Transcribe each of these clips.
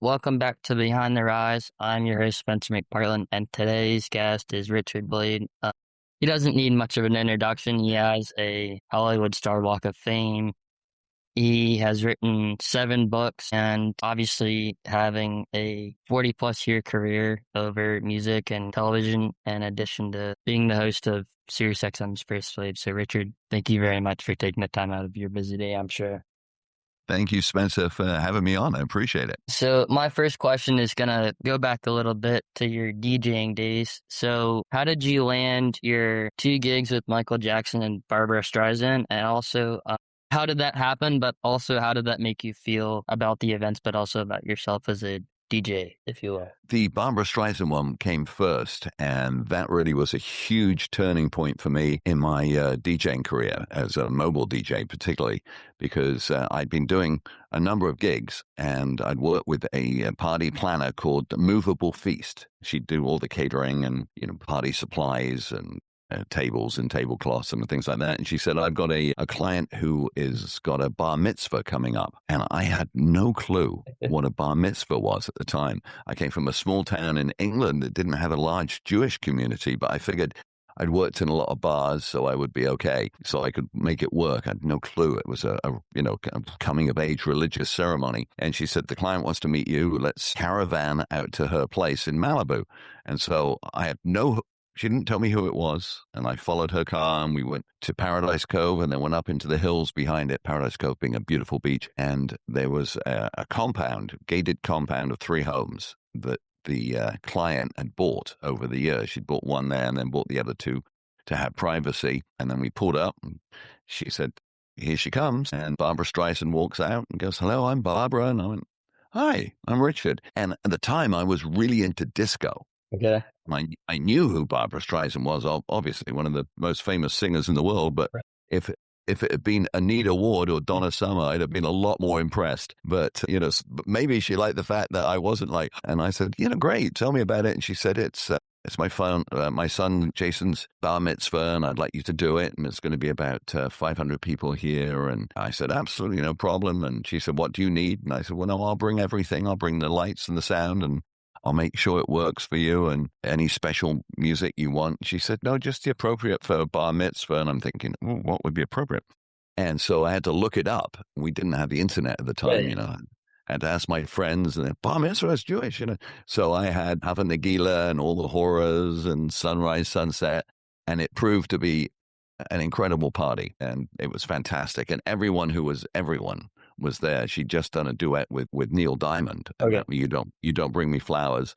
Welcome back to Behind the Rise. I'm your host, Spencer McPartland, and today's guest is Richard Blade. He doesn't need much of an introduction. He has a Hollywood Star Walk of Fame. He has written 7 books, and obviously having a 40 plus year career over music and television, in addition to being the host of SiriusXM's First Slave. So, Richard, thank you very much for taking the time out of your busy day, I'm sure. Thank you, Spencer, for having me on. I appreciate it. So my first question is gonna go back a little bit to your DJing days. So how did you land your 2 gigs with Michael Jackson and Barbara Streisand? And also, how did that happen? But also, how did that make you feel about the events, but also about yourself as a DJ, if you will? The Barbara Streisand one came first, and that really was a huge turning point for me in my DJing career as a mobile DJ, particularly because I'd been doing a number of gigs, and I'd worked with a party planner called Movable Feast. She'd do all the catering and party supplies and tables and tablecloths and things like that. And she said, I've got a client who is got a bar mitzvah coming up. And I had no clue what a bar mitzvah was at the time. I came from a small town in England that didn't have a large Jewish community, but I figured I'd worked in a lot of bars, so I would be okay. So I could make it work. I had no clue. It was a coming of age religious ceremony. And she said, the client wants to meet you. Let's caravan out to her place in Malibu. And so I had she didn't tell me who it was, and I followed her car, and we went to Paradise Cove and then went up into the hills behind it, Paradise Cove being a beautiful beach, and there was a gated compound of 3 homes that the client had bought over the years. She'd bought one there and then bought the other 2 to have privacy, and then we pulled up, and she said, here she comes, and Barbara Streisand walks out and goes, hello, I'm Barbara, and I went, hi, I'm Richard, and at the time I was really into disco. Okay. I knew who Barbara Streisand was, obviously one of the most famous singers in the world. But if it had been Anita Ward or Donna Summer, I'd have been a lot more impressed. But maybe she liked the fact that I wasn't like. And I said, great, tell me about it. And she said, it's my son Jason's bar mitzvah, and I'd like you to do it. And it's going to be about 500 people here. And I said, absolutely no problem. And she said, what do you need? And I said, well, no, I'll bring everything. I'll bring the lights and the sound, and I'll make sure it works for you, and any special music you want. She said, no, just the appropriate for a bar mitzvah. And I'm thinking, what would be appropriate? And so I had to look it up. We didn't have the internet at the time, I had to ask my friends, and bar mitzvah is Jewish, So I had Hava Nagila and all the horrors and sunrise, sunset, and it proved to be an incredible party, and it was fantastic. And everyone was there. She'd just done a duet with Neil Diamond. Okay. You don't bring me flowers.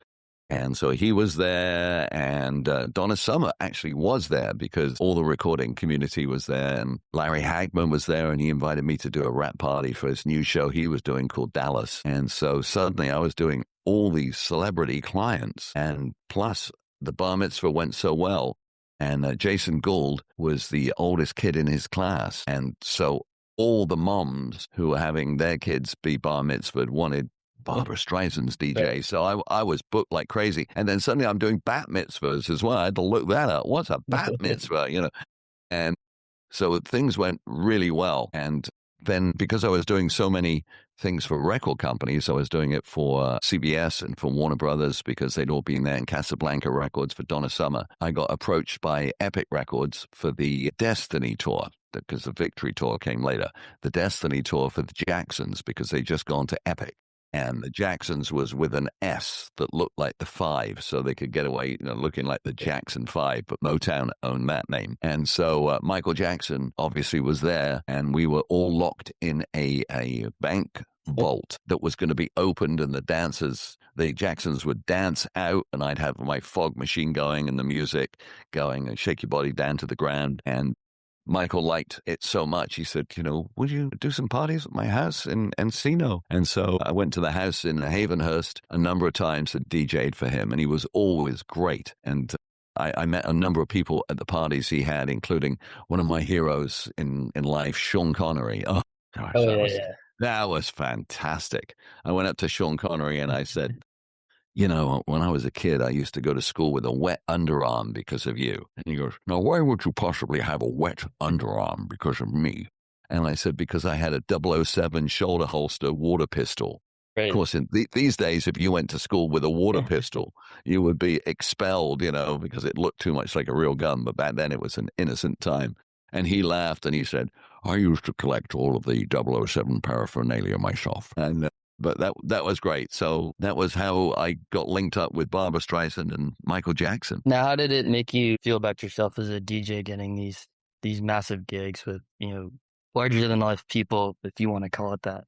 And so he was there, and Donna Summer actually was there because all the recording community was there, and Larry Hagman was there, and he invited me to do a rap party for his new show he was doing called Dallas. And so suddenly I was doing all these celebrity clients, and plus the bar mitzvah went so well, and Jason Gould was the oldest kid in his class, and so all the moms who were having their kids be bar mitzvahed wanted Barbara Streisand's DJ. Right. So I was booked like crazy. And then suddenly I'm doing bat mitzvahs as well. I had to look that up. What's a bat mitzvah, And so things went really well. And then because I was doing so many things for record companies, I was doing it for CBS and for Warner Brothers because they'd all been there, in Casablanca Records for Donna Summer. I got approached by Epic Records for the Destiny tour, because the Victory tour came later. The Destiny tour for the Jacksons, because they'd just gone to Epic. And the Jacksons was with an S that looked like the 5, so they could get away, looking like the Jackson 5, but Motown owned that name. And so Michael Jackson obviously was there, and we were all locked in a bank vault that was going to be opened, and the Jacksons would dance out, and I'd have my fog machine going and the music going, and shake your body down to the ground. And Michael liked it so much, he said, would you do some parties at my house in Encino? And so I went to the house in Havenhurst a number of times and DJ'd for him, and he was always great. And I met a number of people at the parties he had, including one of my heroes in life, Sean Connery. Oh, gosh, that was fantastic. I went up to Sean Connery and I said, when I was a kid, I used to go to school with a wet underarm because of you. And he goes, now, why would you possibly have a wet underarm because of me? And I said, because I had a 007 shoulder holster water pistol Of Right. course, in these days, if you went to school with a water pistol, you would be expelled, because it looked too much like a real gun. But back then, it was an innocent time. And he laughed and he said, "I used to collect all of the 007 paraphernalia myself." And but that was great. So that was how I got linked up with Barbra Streisand and Michael Jackson. Now, how did it make you feel about yourself as a DJ getting these massive gigs with, larger than life people, if you want to call it that?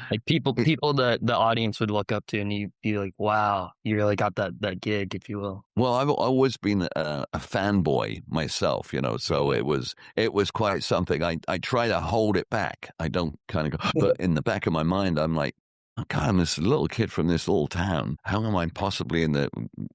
Like people that the audience would look up to and you'd be like, wow, you really got that gig, if you will. Well, I've always been a fanboy myself, so it was quite something. I try to hold it back. I don't kind of go, but in the back of my mind, I'm like, oh God, I'm this little kid from this little town. How am I possibly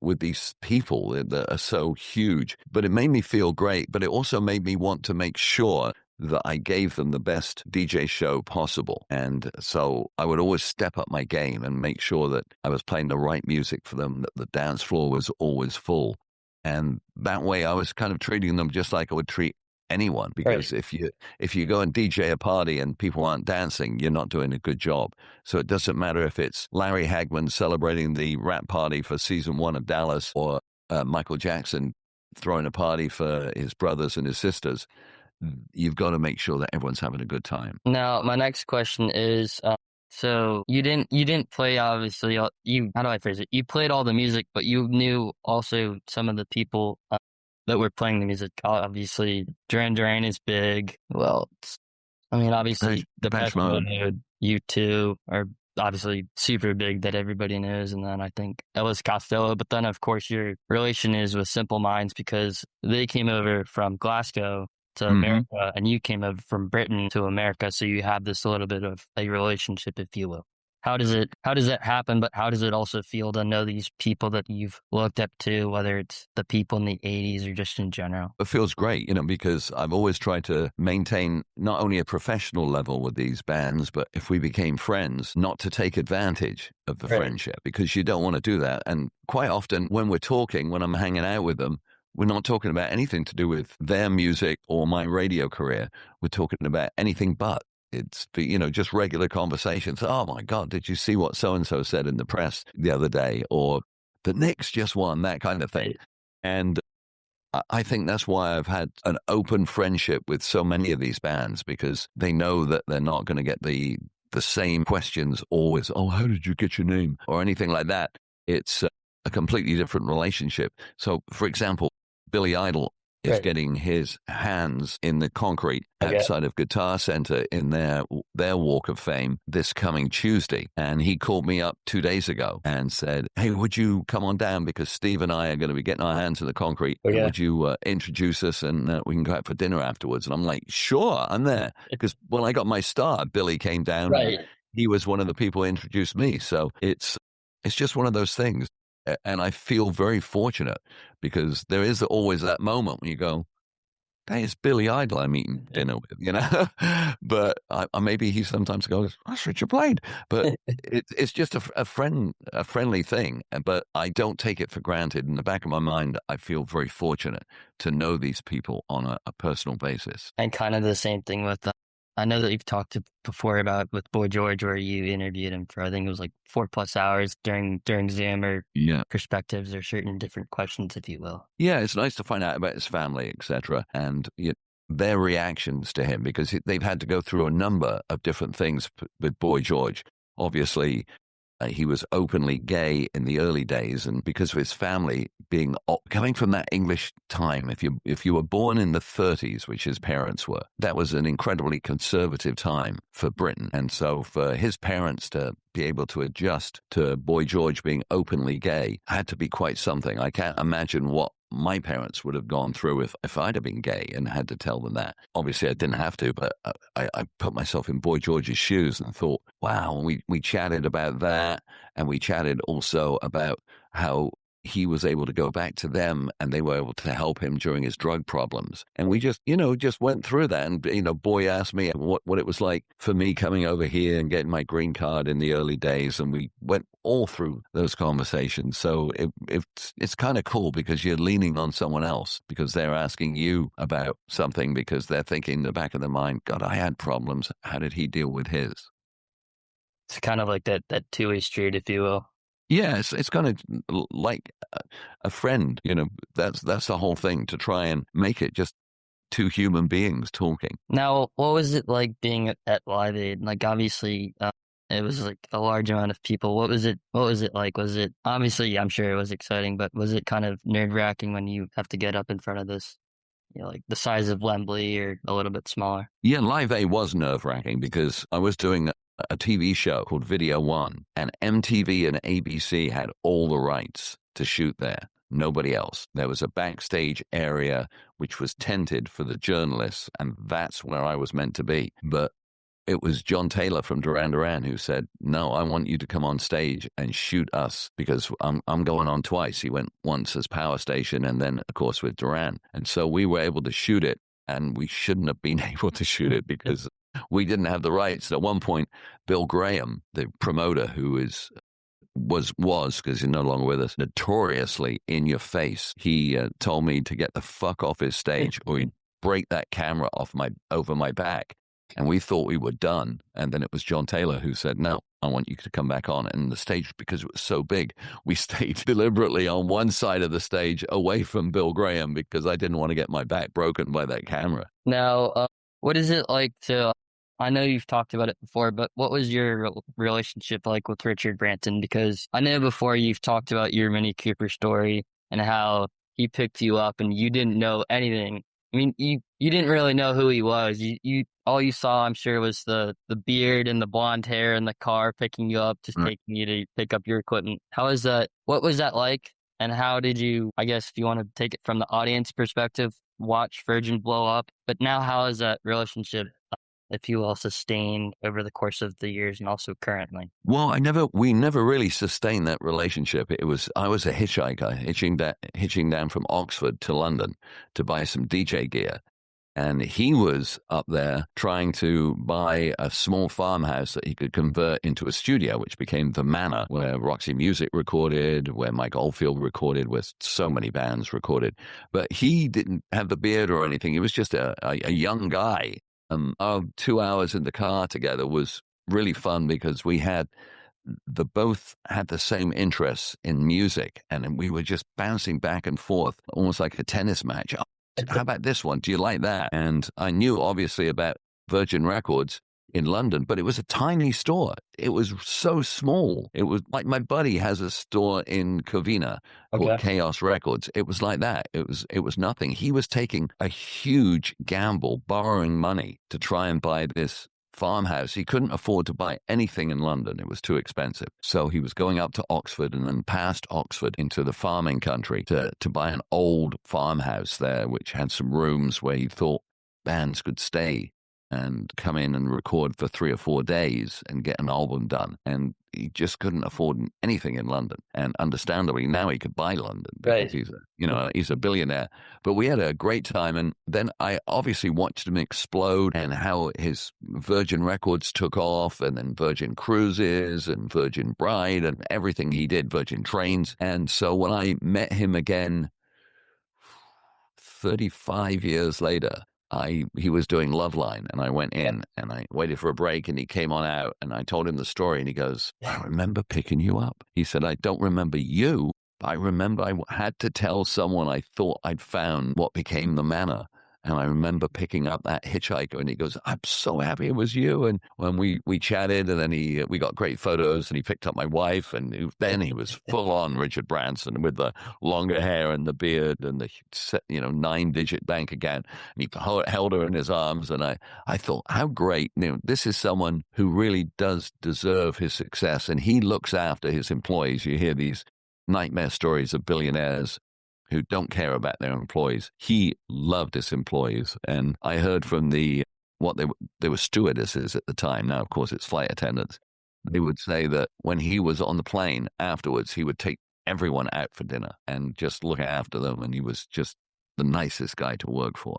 with these people that are so huge? But it made me feel great, but it also made me want to make sure that I gave them the best DJ show possible. And so I would always step up my game and make sure that I was playing the right music for them, that the dance floor was always full. And that way I was kind of treating them just like I would treat anyone, Right. because if you go and DJ a party and people aren't dancing, you're not doing a good job. So it doesn't matter if it's Larry Hagman celebrating the rap party for season 1 of Dallas, or Michael Jackson throwing a party for his brothers and his sisters. You've got to make sure that everyone's having a good time. Now, my next question is, so you didn't play obviously how do I phrase it? You played all the music, but you knew also some of the people that were playing the music. Obviously, Duran Duran is big. Well, I mean, obviously, Depeche Depeche Mode. Mode, U2 are obviously super big that everybody knows. And then I think Elvis Costello. But then, of course, your relation is with Simple Minds because they came over from Glasgow to Hmm. America and you came over from Britain to America. So you have this little bit of a relationship, if you will. How does it happen? But how does it also feel to know these people that you've looked up to, whether it's the people in the 80s or just in general? It feels great, because I've always tried to maintain not only a professional level with these bands, but if we became friends, not to take advantage of the Right. friendship, because you don't want to do that. And quite often when we're talking, when I'm hanging out with them, we're not talking about anything to do with their music or my radio career. We're talking about anything but. It's, just regular conversations. Oh my God, did you see what so-and-so said in the press the other day? Or the Knicks just won, that kind of thing. Right. And I think that's why I've had an open friendship with so many of these bands, because they know that they're not going to get the same questions always. Oh, how did you get your name? Or anything like that. It's a completely different relationship. So, for example, Billy Idol is Right. getting his hands in the concrete Okay. outside of Guitar Center in their Walk of Fame this coming Tuesday. And he called me up 2 days ago and said, "Hey, would you come on down, because Steve and I are going to be getting our hands in the concrete, and Okay. would you introduce us, and we can go out for dinner afterwards?" And I'm like, "Sure, I'm there." Because when I got my start, Billy came down and Right. he was one of the people who introduced me. So it's just one of those things. And I feel very fortunate, because there is always that moment when you go, "Hey, it's Billy Idol I'm eating dinner with." But maybe he sometimes goes, "That's Richard Blade." But it's just a friendly thing. But I don't take it for granted. In the back of my mind, I feel very fortunate to know these people on a personal basis. And kind of the same thing with, I know that you've talked before about with Boy George, where you interviewed him for, I think it was like 4+ hours during Zoom or Yeah. perspectives or certain different questions, if you will. Yeah, it's nice to find out about his family, etc., and their reactions to him, because they've had to go through a number of different things with Boy George. Obviously, he was openly gay in the early days, and because of his family being coming from that English time, if you were born in the 30s, which his parents were, that was an incredibly conservative time for Britain. And so for his parents to be able to adjust to Boy George being openly gay had to be quite something. I can't imagine what my parents would have gone through if I'd have been gay and had to tell them that. Obviously, I didn't have to, but I put myself in Boy George's shoes and thought, wow. And we chatted about that, and we chatted also about how he was able to go back to them and they were able to help him during his drug problems. And we just went through that. And, Boy asked me what it was like for me coming over here and getting my green card in the early days. And we went all through those conversations. So it's kind of cool, because you're leaning on someone else, because they're asking you about something, because they're thinking in the back of their mind, God, I had problems. How did he deal with his? It's kind of like that two-way street, if you will. Yeah, it's kind of like a friend, you know. That's the whole thing, to try and make it just two human beings talking. Now, what was it like being at Live Aid? Like, obviously, it was like a large amount of people. What was it? What was it like? Was it obviously? I'm sure it was exciting, but was it kind of nerve-wracking when you have to get up in front of this, like the size of Wembley or a little bit smaller? Yeah, Live A was nerve-wracking because I was doing a TV show called Video One, and MTV and ABC had all the rights to shoot there. Nobody else. There was a backstage area which was tented for the journalists, and that's where I was meant to be. But it was John Taylor from Duran Duran who said, "No, I want you to come on stage and shoot us because I'm going on twice." He went once as Power Station and then, of course, with Duran. And so we were able to shoot it, and we shouldn't have been able to shoot it because we didn't have the rights. At one point, Bill Graham, the promoter, who was because he's no longer with us, notoriously in your face. He told me to get the fuck off his stage or he'd break that camera off over my back. And we thought we were done. And then it was John Taylor who said, "No, I want you to come back on." And the stage, because it was so big, we stayed deliberately on one side of the stage away from Bill Graham because I didn't want to get my back broken by that camera. Now, what is it like to? I know you've talked about it before, but what was your relationship like with Richard Branson? Because I know before you've talked about your Mini Cooper story and how he picked you up and you didn't know anything. I mean, you didn't really know who he was. You all you saw, I'm sure, was the beard and the blonde hair in the car picking you up, just Right. taking you to pick up your equipment. How was that? What was that like? And how did you, I guess, if you want to take it from the audience perspective, watch Virgin blow up? But now, how is that relationship, if you will, sustained over the course of the years and also currently? Well, we never really sustained that relationship. I was a hitchhiker, hitching down from Oxford to London to buy some DJ gear. And he was up there trying to buy a small farmhouse that he could convert into a studio, which became the Manor, where Roxy Music recorded, where Mike Oldfield recorded, where so many bands recorded. But he didn't have the beard or anything. He was just a young guy. Our 2 hours in the car together was really fun because both had the same interests in music, and we were just bouncing back and forth, almost like a tennis match. How about this one? Do you like that? And I knew obviously about Virgin Records in London, but it was a tiny store. It was so small. It was like my buddy has a store in Covina called Okay. Chaos Records. It was like that. It was nothing. He was taking a huge gamble, borrowing money to try and buy this farmhouse. He couldn't afford to buy anything in London. It was too expensive. So he was going up to Oxford and then past Oxford into the farming country to buy an old farmhouse there, which had some rooms where he thought bands could stay and come in and record for 3 or 4 days and get an album done. And he just couldn't afford anything in London. And understandably, now he could buy London because Right. he's a billionaire. But we had a great time. And then I obviously watched him explode and how his Virgin Records took off, and then Virgin Cruises and Virgin Bride and everything he did, Virgin Trains. And so when I met him again 35 years later, he was doing Loveline, and I went in and I waited for a break, and he came on out, and I told him the story, and he goes, "I remember picking you up." He said, "I don't remember you. I remember I had to tell someone I thought I'd found what became the Manor." And I remember picking up that hitchhiker, and he goes, "I'm so happy it was you." And when we chatted, and then we got great photos, and he picked up my wife, and then he was full on Richard Branson with the longer hair and the beard and the 9-digit bank account. And he held her in his arms, and I thought, how great! This is someone who really does deserve his success, and he looks after his employees. You hear these nightmare stories of billionaires who don't care about their employees. He loved his employees. And I heard from they were stewardesses at the time. Now, of course, it's flight attendants. They would say that when he was on the plane afterwards, he would take everyone out for dinner and just look after them. And he was just the nicest guy to work for.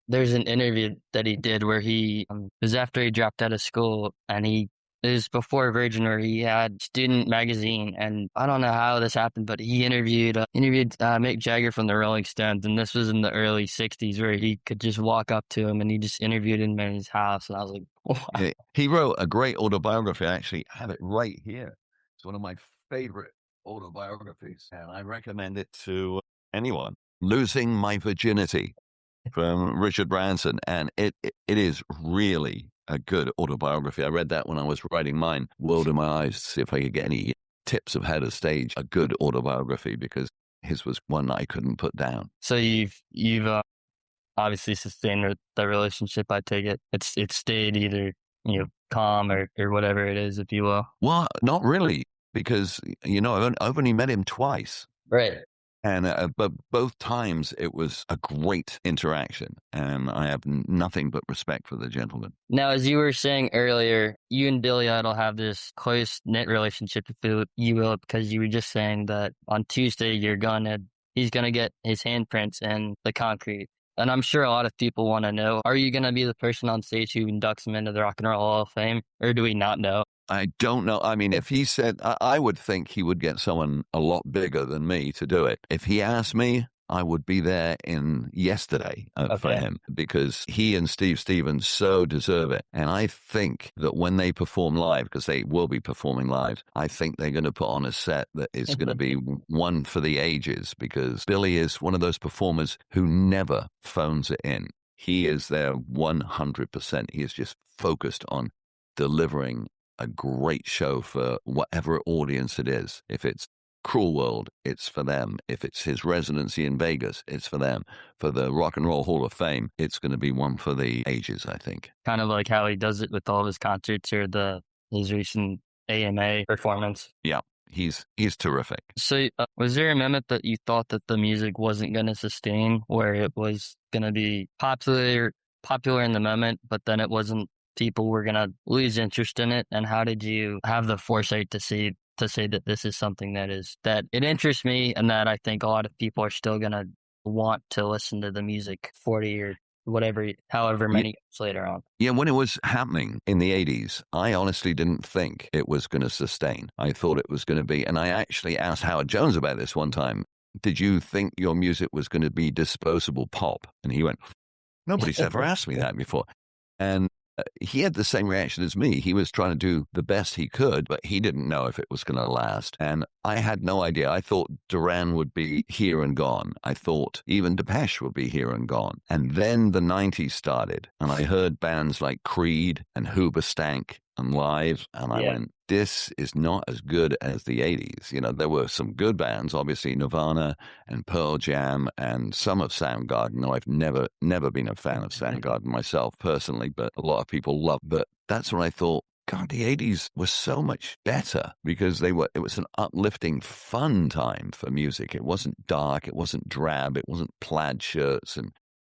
There's an interview that he did where he was after he dropped out of school and he is before Virgin, where he had Student Magazine, and I don't know how this happened, but he interviewed Mick Jagger from the Rolling Stones, and this was in the early '60s, where he could just walk up to him and he just interviewed him in his house, and I was like, wow. He wrote a great autobiography. I actually have it right here. It's one of my favorite autobiographies, and I recommend it to anyone. Losing My Virginity from Richard Branson, and it is really a good autobiography. I read that when I was writing mine, World in My Eyes, to see if I could get any tips of how to stage a good autobiography, because his was one I couldn't put down. So you've obviously sustained the relationship. I take it it's stayed either calm or whatever it is, if you will. Well, not really, because I've only met him twice. Right. And but both times it was a great interaction, and I have nothing but respect for the gentleman. Now, as you were saying earlier, you and Billy Idol have this close knit relationship, if you will, because you were just saying that on Tuesday he's gonna get his handprints in the concrete. And I'm sure a lot of people want to know, are you gonna be the person on stage who inducts him into the Rock and Roll Hall of Fame, or do we not know? I don't know. I mean, if he said, I would think he would get someone a lot bigger than me to do it. If he asked me, I would be there in yesterday for Okay. him, because he and Steve Stevens so deserve it. And I think that when they perform live, because they will be performing live, I think they're going to put on a set that is going to be one for the ages, because Billy is one of those performers who never phones it in. He is there 100%. He is just focused on delivering a great show for whatever audience it is. If it's Cruel World, it's for them. If it's his residency in Vegas, it's for them. For the Rock and Roll Hall of Fame, it's going to be one for the ages, I think. Kind of like how he does it with all of his concerts or his recent AMA performance. Yeah, he's terrific. So, was there a moment that you thought that the music wasn't going to sustain, where it was going to be popular in the moment, but then it wasn't? People were going to lose interest in it, and how did you have the foresight to say that this is something that it interests me, and that I think a lot of people are still going to want to listen to the music 40 or whatever, however Yeah, many years later on? yeah, when it was happening in the 80s, I honestly didn't think it was going to sustain. I thought it was going to be, and I actually asked Howard Jones about this one time. Did you think your music was going to be disposable pop? And he went, nobody's ever asked me that before. And he had the same reaction as me. He was trying to do the best he could, but he didn't know if it was going to last. And I had no idea. I thought Duran would be here and gone. I thought even Depeche would be here and gone. And then the 90s started, and I heard bands like Creed and Hoobastank and Live, and I went, this is not as good as the 80s. There were some good bands, obviously Nirvana and Pearl Jam and some of Soundgarden. No, I've never been a fan of Soundgarden myself personally, but a lot of people love. But that's when I thought, God, the 80s was so much better, because it was an uplifting, fun time for music. It wasn't dark, it wasn't drab, it wasn't plaid shirts and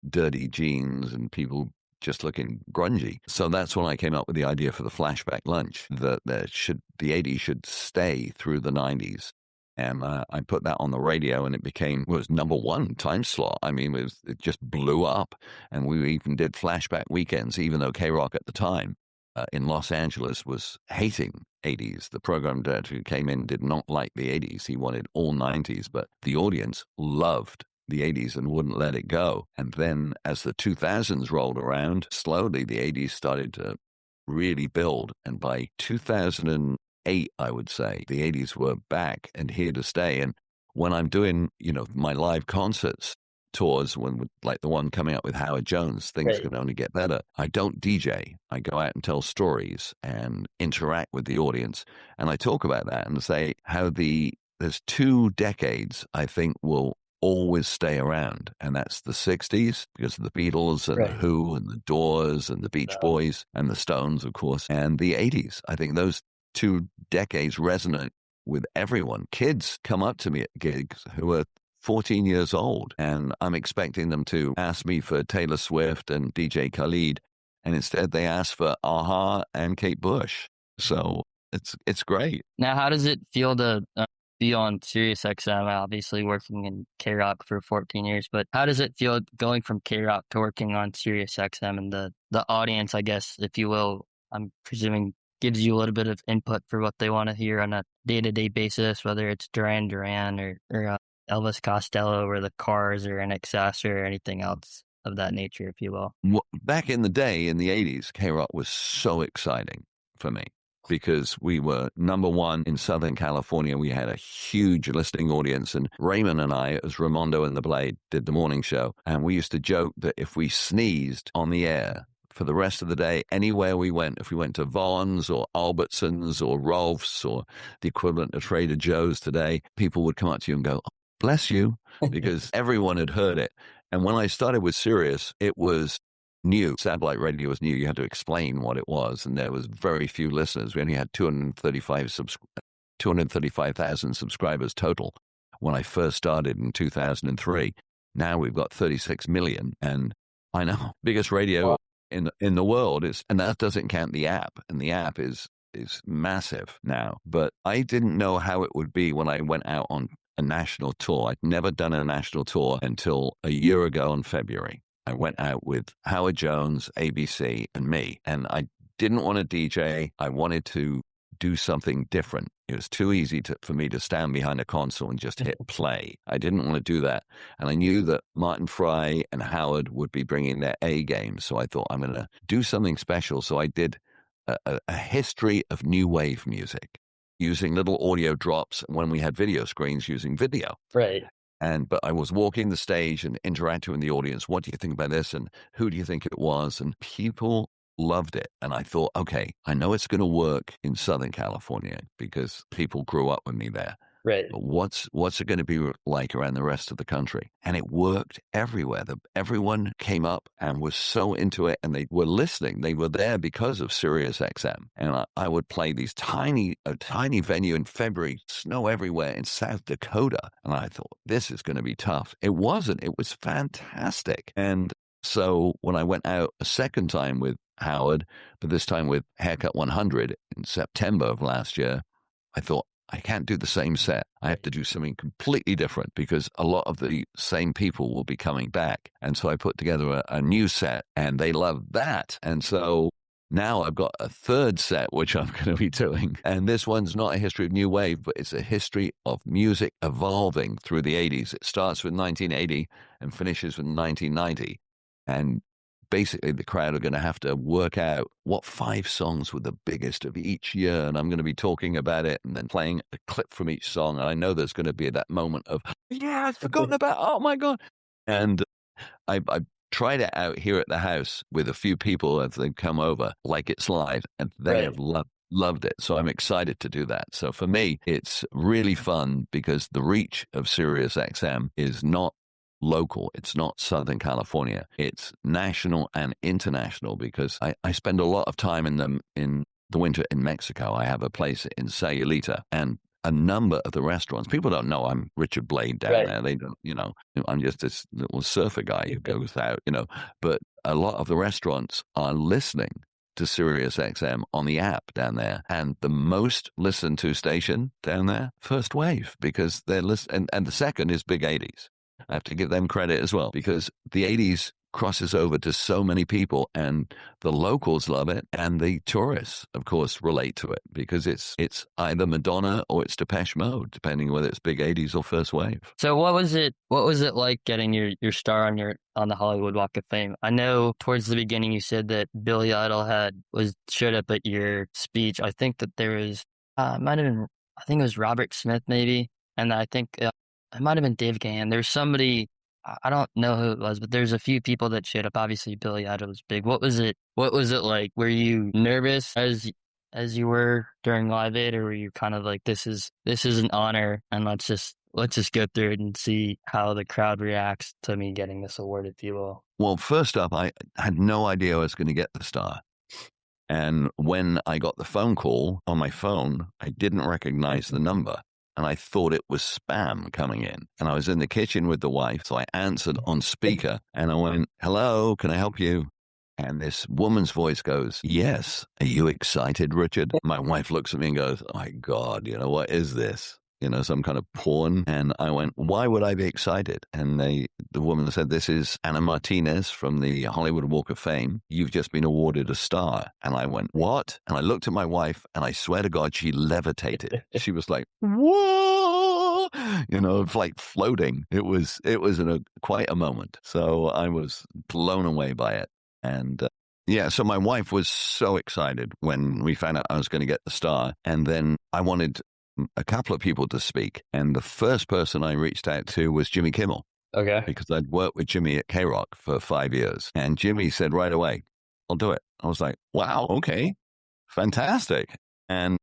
dirty jeans and people just looking grungy. So that's when I came up with the idea for the flashback lunch, that the 80s should stay through the 90s. And I put that on the radio, and it was number one time slot. I mean, it just blew up. And we even did flashback weekends, even though K-Rock at the time in Los Angeles was hating 80s. The program director who came in did not like the 80s. He wanted all 90s, but the audience loved the 80s and wouldn't let it go. And then as the 2000s rolled around, slowly the 80s started to really build. And by 2008, I would say, the 80s were back and here to stay. And when I'm doing, my live concerts tours, like the one coming up with Howard Jones, things can only get better. I don't DJ. I go out and tell stories and interact with the audience. And I talk about that and say how there's 2 decades I think will always stay around, and that's the 60s, because of the Beatles and the Who and the Doors and the Beach Boys and the Stones, of course, and the 80s. I think those 2 decades resonate with everyone. Kids come up to me at gigs who are 14 years old, and I'm expecting them to ask me for Taylor Swift and DJ Khalid, and instead they ask for Aha and Kate Bush. So it's great. Now, how does it feel to be on Sirius XM, obviously working in K-Rock for 14 years, but how does it feel going from K-Rock to working on Sirius XM, and the audience, I guess, if you will, I'm presuming gives you a little bit of input for what they want to hear on a day-to-day basis, whether it's Duran Duran or Elvis Costello or the Cars or NXS or anything else of that nature, if you will. Back in the day, in the 80s, K-Rock was so exciting for me because we were number one in Southern California. We had a huge listening audience, and Raymond and I, as Ramondo and the Blade, did the morning show, and we used to joke that if we sneezed on the air for the rest of the day, anywhere we went, if we went to Vaughn's or Albertsons or Rolf's or the equivalent of Trader Joe's today, people would come up to you and go, "Oh, bless you," because everyone had heard it. And when I started with Sirius, it was new. Satellite radio was new. You had to explain what it was, and there was very few listeners. We only had 235,000 subscribers total when I first started in 2003. Now we've got 36 million, and I know biggest radio in the world is, and that doesn't count the app, and the app is massive now. But I didn't know how it would be when I went out on a national tour. I'd never done a national tour until a year ago in February. I went out with Howard Jones, ABC, and me, and I didn't want to DJ. I wanted to do something different. It was too easy for me to stand behind a console and just hit play. I didn't want to do that. And I knew that Martin Fry and Howard would be bringing their A game. So I thought, I'm going to do something special. So I did a history of new wave music using little audio drops when we had video screens using video. Right. But I was walking the stage and interacting with the audience. What do you think about this? And who do you think it was? And people loved it. And I thought, okay, I know it's going to work in Southern California because people grew up with me there. Right. But what's it going to be like around the rest of the country? And it worked everywhere. Everyone came up and was so into it, and they were listening. They were there because of Sirius XM. And I would play a tiny venue in February, snow everywhere in South Dakota. And I thought, this is going to be tough. It wasn't. It was fantastic. And so when I went out a second time with Howard, but this time with Haircut 100 in September of last year, I thought, I can't do the same set. I have to do something completely different because a lot of the same people will be coming back. And so I put together a new set, and they love that. And so now I've got a third set, which I'm going to be doing. And this one's not a history of new wave, but it's a history of music evolving through the 80s. It starts with 1980 and finishes with 1990. And basically the crowd are going to have to work out what 5 songs were the biggest of each year. And I'm going to be talking about it and then playing a clip from each song. And I know there's going to be that moment of, yeah, I've forgotten about, oh my God. And I tried it out here at the house with a few people as they've come over, like it's live, and they have loved it. So I'm excited to do that. So for me, it's really fun because the reach of Sirius XM is not local. It's not Southern California. It's national and international because I spend a lot of time in the winter in Mexico. I have a place in Sayulita, and a number of the restaurants, people don't know I'm Richard Blade down there. They don't, I'm just this little surfer guy who goes out, but a lot of the restaurants are listening to Sirius XM on the app down there. And the most listened to station down there, First Wave, because they're listening. And the second is Big 80s. I have to give them credit as well because the 80s crosses over to so many people, and the locals love it, and the tourists, of course, relate to it because it's either Madonna or it's Depeche Mode, depending whether it's Big 80s or First Wave. So what was it like getting your star on the Hollywood Walk of Fame? I know towards the beginning you said that Billy Idol showed up at your speech. I think that there was I think it was Robert Smith maybe, and I think it might have been Dave Gahan. There's somebody, I don't know who it was, but there's a few people that showed up. Obviously, Billy Idol was big. What was it like? Were you nervous as you were during Live Aid, or were you kind of like, this is an honor, and let's just go through it and see how the crowd reacts to me getting this award, if you will? Well, first up, I had no idea I was going to get the star. And when I got the phone call on my phone, I didn't recognize the number. And I thought it was spam coming in. And I was in the kitchen with the wife, so I answered on speaker, and I went, "Hello, can I help you?" And this woman's voice goes, "Yes. Are you excited, Richard?" My wife looks at me and goes, "Oh my God, what is this?" some kind of porn. And I went, why would I be excited? And the woman said, this is Anna Martinez from the Hollywood Walk of Fame. You've just been awarded a star. And I went, what? And I looked at my wife, and I swear to God, she levitated. She was like, whoa, like floating. It was quite a moment. So I was blown away by it. And yeah, so my wife was so excited when we found out I was going to get the star. And then I wanted a couple of people to speak. And the first person I reached out to was Jimmy Kimmel, Okay. because I'd worked with Jimmy at K-Rock for 5 years. And Jimmy said right away, I'll do it. I was like, wow, okay, fantastic. And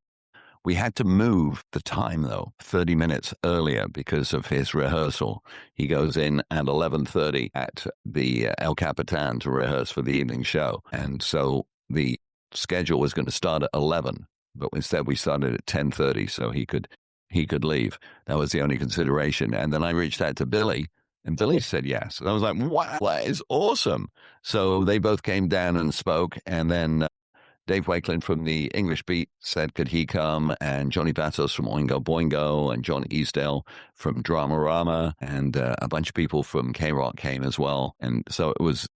we had to move the time, though, 30 minutes earlier because of his rehearsal. He goes in at 11:30 at the El Capitan to rehearse for the evening show. And so the schedule was going to start at 11, but instead we started at 10:30 so he could leave. That was the only consideration. And then I reached out to Billy, and Billy said yes. And I was like, wow, that is awesome. So they both came down and spoke, and then Dave Wakeland from the English Beat said, could he come? And Johnny Batos from Oingo Boingo, and John Easdale from Dramarama, and a bunch of people from K-Rock came as well. And so it was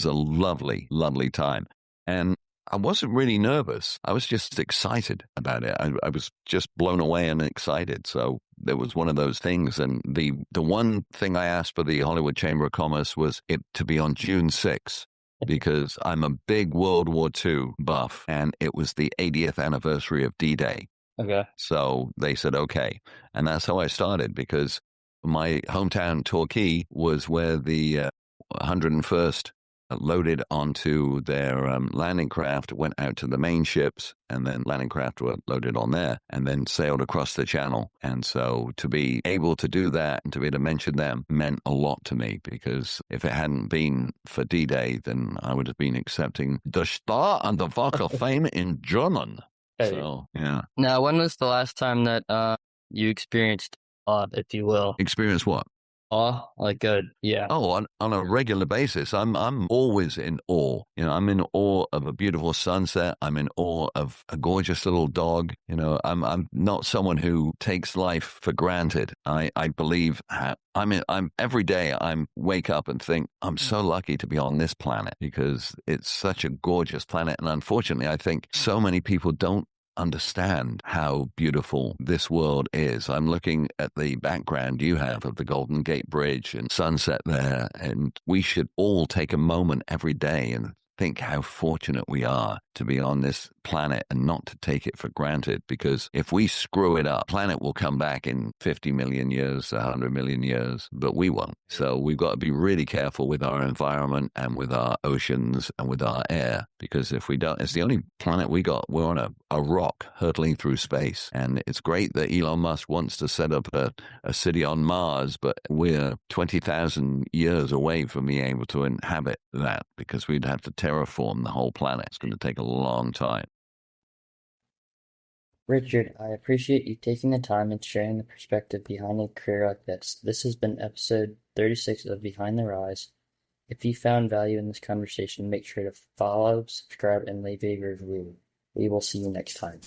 a lovely, lovely time. And I wasn't really nervous. I was just excited about it. I was just blown away and excited. So there was one of those things. And the one thing I asked for the Hollywood Chamber of Commerce was it to be on June 6th. Because I'm a big World War II buff, and it was the 80th anniversary of D-Day. Okay. So they said, okay. And that's how I started, because my hometown, Torquay, was where the 101st loaded onto their landing craft, went out to the main ships, and then landing craft were loaded on there, and then sailed across the channel. And so to be able to do that and to be able to mention them meant a lot to me, because if it hadn't been for D-Day, then I would have been accepting the Star and the Walk of Fame in German. Hey. So, yeah. Now, when was the last time that you experienced awe, if you will? Experience what? Awe? Like good. Yeah. Oh, on a regular basis, I'm always in awe. I'm in awe of a beautiful sunset. I'm in awe of a gorgeous little dog. I'm not someone who takes life for granted. I believe I'm every day I wake up and think I'm so lucky to be on this planet, because it's such a gorgeous planet. And unfortunately, I think so many people don't understand how beautiful this world is. I'm looking at the background you have of the Golden Gate Bridge and sunset there, and we should all take a moment every day and think how fortunate we are to be on this planet and not to take it for granted, because if we screw it up, planet will come back in 50 million years, 100 million years, but we won't. So we've got to be really careful with our environment and with our oceans and with our air, because if we don't, it's the only planet we got. We're on a rock hurtling through space. And it's great that Elon Musk wants to set up a city on Mars, but we're 20,000 years away from being able to inhabit that, because we'd have to terraform the whole planet. It's going to take a long time. Richard, I appreciate you taking the time and sharing the perspective behind a career like this. This has been episode 36 of Behind the Rise. If you found value in this conversation, make sure to follow, subscribe, and leave a review. We will see you next time.